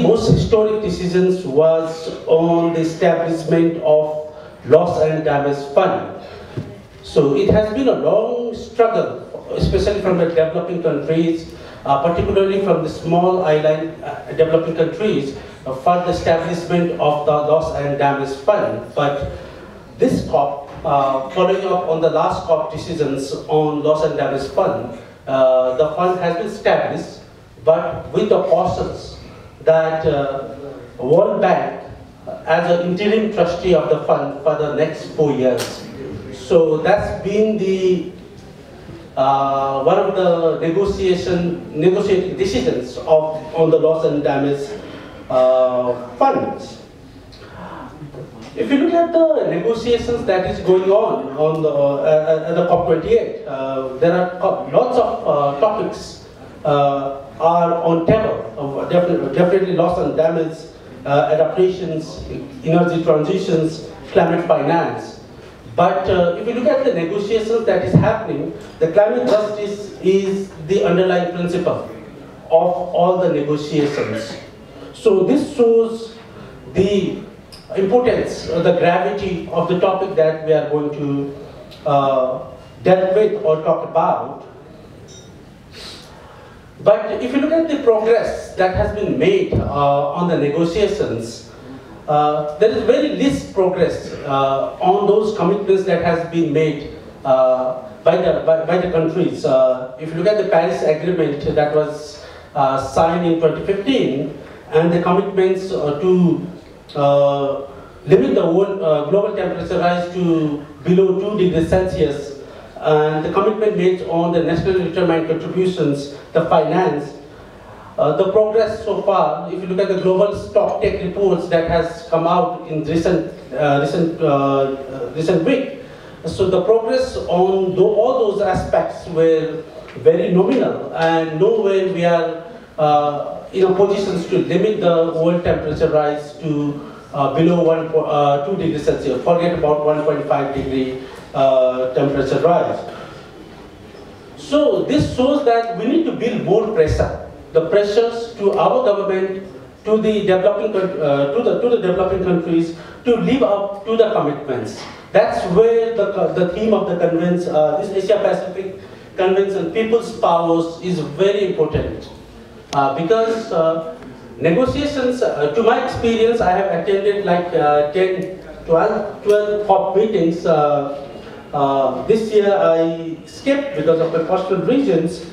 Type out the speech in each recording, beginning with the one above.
Most historic decisions was on the establishment of loss and damage fund. So it has been a long struggle, especially from the developing countries, particularly from the small island developing countries, for the establishment of the loss and damage fund. But this COP, following up on the last COP decisions on loss and damage fund, the fund has been established, but with the cautions that World Bank as an interim trustee of the fund for the next 4 years. So that's been the one of the negotiating decisions on the loss and damage funds. If you look at the negotiations that is going on at the COP28, there are lots of topics are on table. Definitely loss and damage, adaptations, energy transitions, climate finance. But if you look at the negotiations that is happening, the climate justice is the underlying principle of all the negotiations. So this shows the importance, the gravity of the topic that we are going to deal with or talk about. But if you look at the progress that has been made on the negotiations, there is very least progress on those commitments that has been made by the countries. If you look at the Paris Agreement that was signed in 2015, and the commitments to limit the global temperature rise to below 2 degrees Celsius, and the commitment made on the nationally determined contributions, the finance, the progress so far. If you look at the global stock take reports that has come out in recent week, so the progress on all those aspects were very nominal, and nowhere we are in a position to limit the world temperature rise to below 2 degrees Celsius. Forget about 1.5 degree temperature rise. So this shows that we need to build more pressure. The pressures to our government, to the developing developing countries to live up to the commitments. That's where the theme of the convention, this Asia Pacific Convention, people's powers, is very important because negotiations. To my experience, I have attended like 10, 12 COP meetings. This year I skipped because of the personal reasons.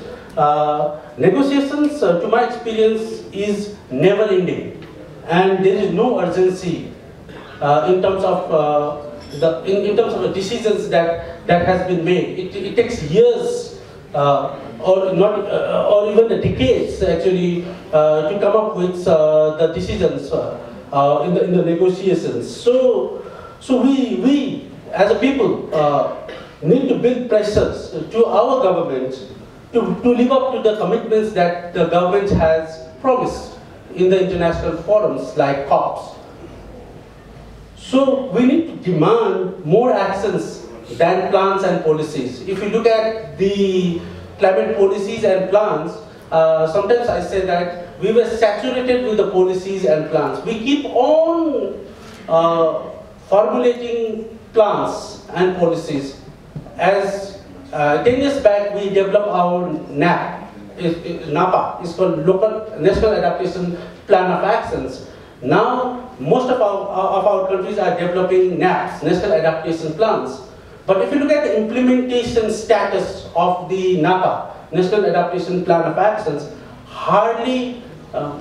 Negotiations, to my experience, is never ending, and there is no urgency in terms of the decisions that has been made. It takes years, or even the decades actually, to come up with the decisions in the negotiations. So we as a people need to build pressures to our government to live up to the commitments that the government has promised in the international forums like COPs. So we need to demand more actions than plans and policies. If you look at the climate policies and plans, sometimes I say that we were saturated with the policies and plans. We keep on formulating plans and policies. As 10 years back, we developed our NAPA. It's called Local National Adaptation Plan of Actions. Now, most of our countries are developing NAPs, National Adaptation Plans. But if you look at the implementation status of the NAPA, National Adaptation Plan of Actions, hardly all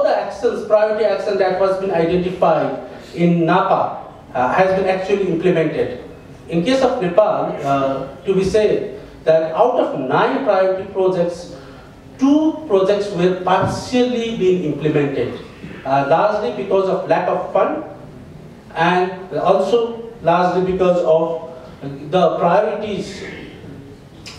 the actions, priority action that was been identified in NAPA has been actually implemented. In case of Nepal, to be said that out of 9 priority projects, 2 projects were partially being implemented, largely because of lack of fund, and also largely because of the priorities.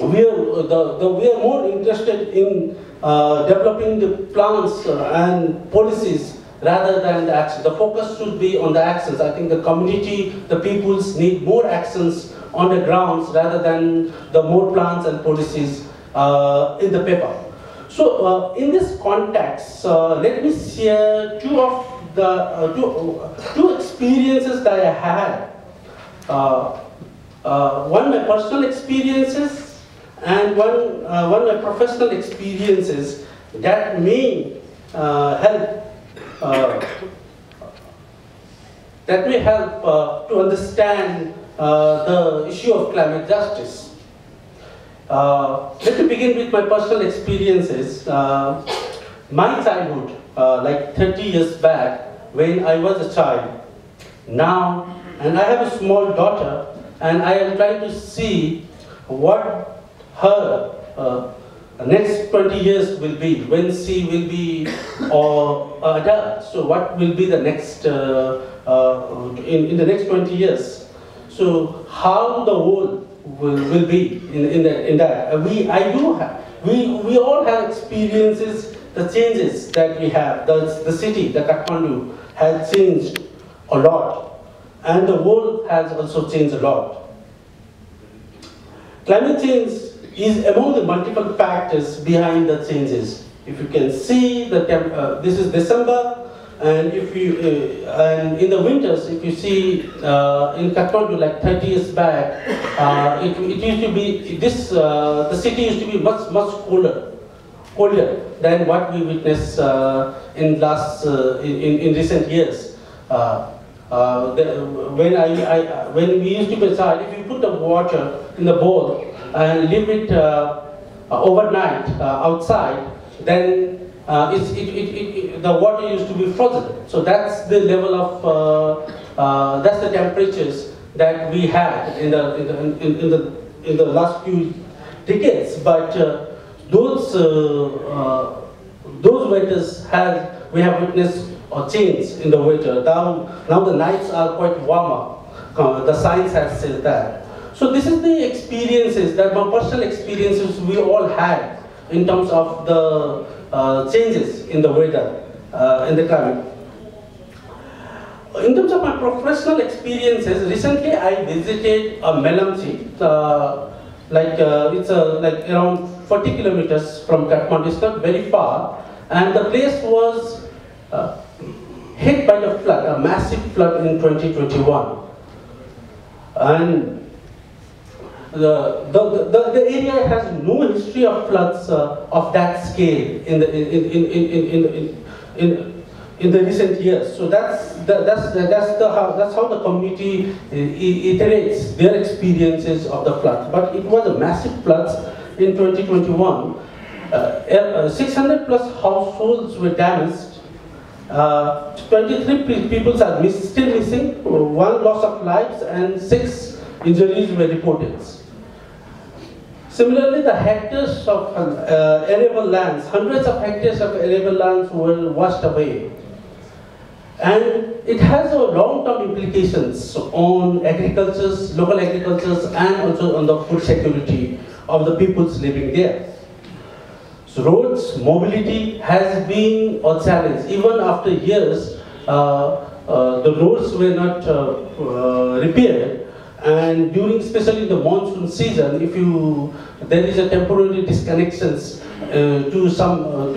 We are more interested in developing the plans and policies rather than the action. The focus should be on the actions. I think the community, the peoples need more actions on the grounds rather than the more plans and policies in the paper. So in this context, let me share two experiences that I had. One my personal experiences and one my professional experiences that may help to understand the issue of climate justice. Let me begin with my personal experiences. My childhood, like 30 years back, when I was a child, now, and I have a small daughter, and I am trying to see what her next 20 years will be, when she will be adult. So what will be the next, in the next 20 years? So how the world will be in that. We all have experiences, the changes that we have. The city, the Kathmandu, has changed a lot, and the world has also changed a lot. Climate change is among the multiple factors behind the changes. If you can see, this is December, and if you and in the winters, if you see in Kathmandu, like 30 years back, it used to be the city used to be much colder than what we witness in recent years. When we used to be a child, if you put the water in the bowl and leave it overnight outside, then the water used to be frozen. So that's the level of that's the temperatures that we had in the last few decades. But those winters we have witnessed a change in the winter. Now the nights are quite warmer. The science has said that. So this is the experiences, that my personal experiences we all had in terms of the changes in the weather, in the climate. In terms of my professional experiences, recently I visited Melamchi, it's like around 40 kilometers from Kathmandu. It's not very far, and the place was hit by the flood, a massive flood in 2021, and the area has no history of floods of that scale in the recent years. So that's how the community iterates their experiences of the floods. But it was a massive floods in 2021. 600 plus households were damaged. 23 people are still missing. 1 loss of lives and 6 injuries were reported. Similarly, the hectares of arable lands, hundreds of hectares of arable lands were washed away. And it has a long-term implications on agricultures, local agricultures, and also on the food security of the peoples living there. So roads, mobility has been a challenge. Even after years, the roads were not repaired. And during, especially the monsoon season, there is a temporary disconnections to some of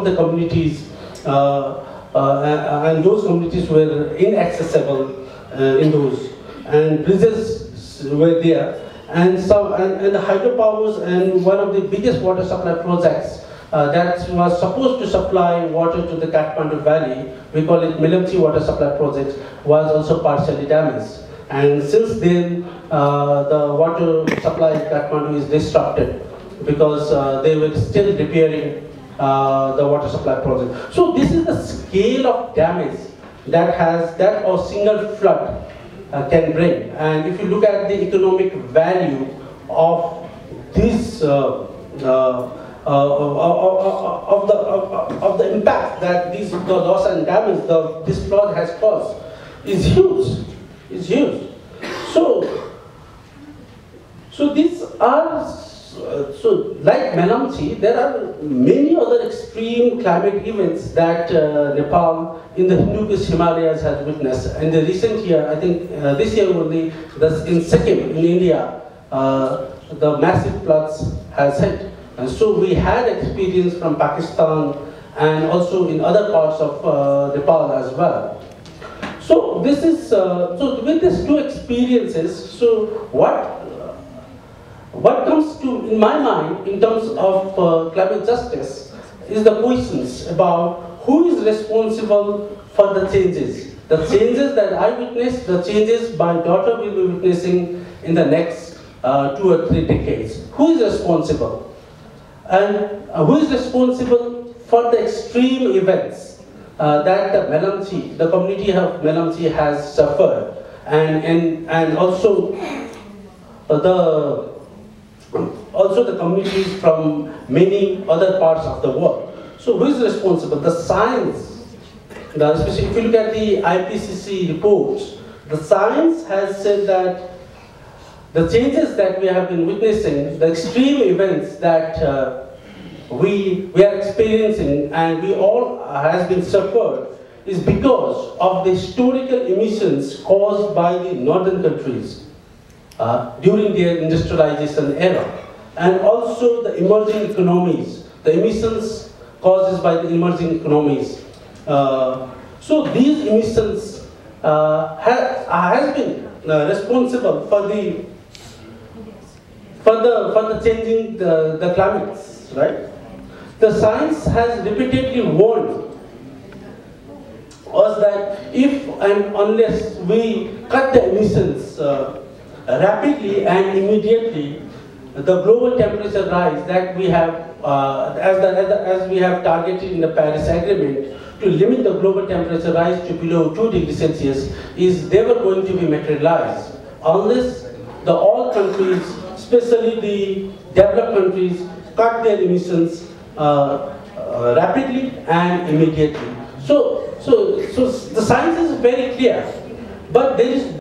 the communities, and those communities were inaccessible in those, and bridges were there, and the hydropowers, and one of the biggest water supply projects that was supposed to supply water to the Kathmandu Valley, we call it Melamchi Water Supply Project, was also partially damaged. And since then, the water supply in Kathmandu is disrupted because they were still repairing the water supply project. So this is the scale of damage that a single flood can bring. And if you look at the economic value of this, of the impact that the loss and damage this flood has caused, is huge. Is huge. So these are, like Melamchi, there are many other extreme climate events that Nepal in the Hindu-Kush Himalayas has witnessed. In the recent year, I think this year only, in Sikkim, in India, the massive floods has hit. And so we had experience from Pakistan and also in other parts of Nepal as well. So this is, so with these two experiences, so what comes to in my mind in terms of climate justice is the questions about who is responsible for the changes. The changes that I witnessed, the changes my daughter will be witnessing in the next 2 or 3 decades. Who is responsible? And who is responsible for the extreme events that the community of Melamchi has suffered, and also the communities from many other parts of the world. So who is responsible? The science, especially if you look at the IPCC reports, the science has said that the changes that we have been witnessing, the extreme events that we are experiencing and we all has been suffered is because of the historical emissions caused by the northern countries during their industrialization era, and also the emerging economies, the emissions caused by the emerging economies. So these emissions has been responsible for the changing the climates, right? The science has repeatedly warned us that if and unless we cut the emissions rapidly and immediately, the global temperature rise that we have, as we have targeted in the Paris Agreement, to limit the global temperature rise to below 2 degrees Celsius is never going to be materialized unless all countries, especially the developed countries, cut their emissions rapidly and immediately. So the science is very clear, but there is